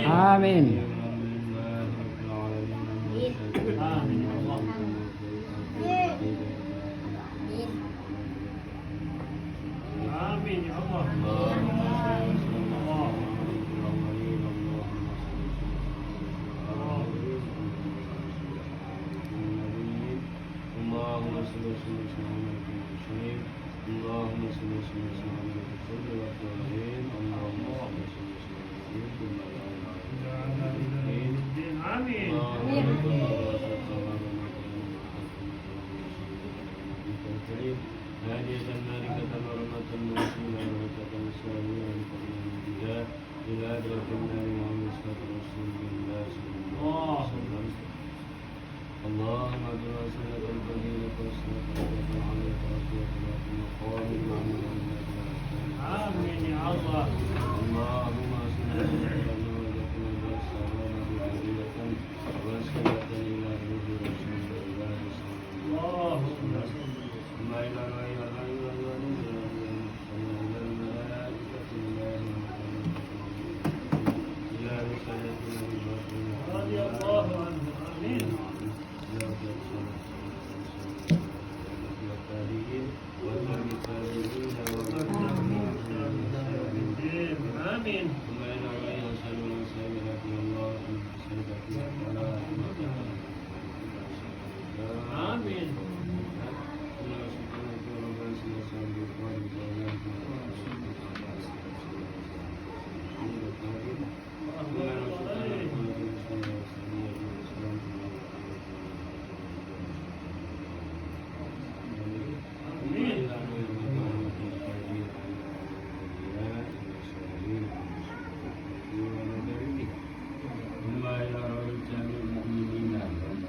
آمين. آمين يا الله. اللهم صل وسلم على المرسلين اللهم صل وسلم على الكل والطاهرين اللهم صل وسلم على آمين. هادية مالكة مرمة موصولة بركة سامية بها إلى أدرك النار ومسكة رسول الله صلى الله عليه وسلم. اللهم اجعل سنة الفضيلة والسنة التي عليك ربك في مقام معمول آمين يا الله. اللهم أسلم لنا وجدنا بالسلامة بفضيلة وسنة إلى رسول الله صلى الله عليه وسلم. ثم إلى غير إلى الملائكة الله إلى رسالتنا رضي الله عنه. آمين. آمين. آمين.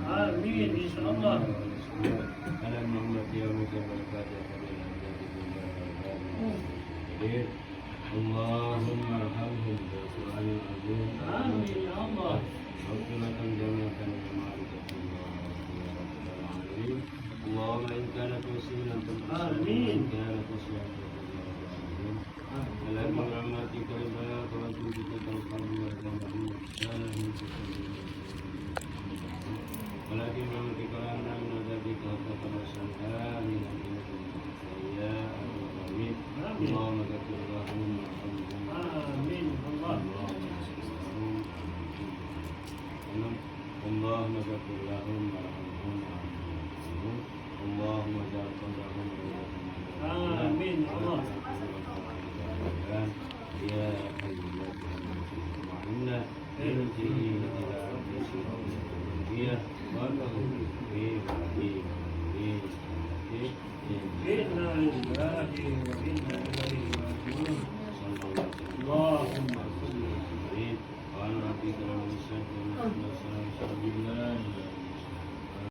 آمين إن شاء الله. اللهم ارحمهم بالقرآن العظيم. آمين يا الله. مغفرة جميعا ومعرفة الله يا رب العالمين. اللهم إن كانت وسيلة آمين إن كانت وسيلة لكن برحمتك البياض وجودك القلب والذنب ولكن برحمتك أنا من عذابك وتتبسم آمين يا أرحم الراحمين. اللهم اغفر لهم وارحمهم. آمين الله. اللهم اغفر لهم وارحمهم. اللهم اجعل قبرهم آمين الله. يا أيها المؤمنون ارجعي إلى ربك راضية وله إنا لله وإنا إليه راجعون.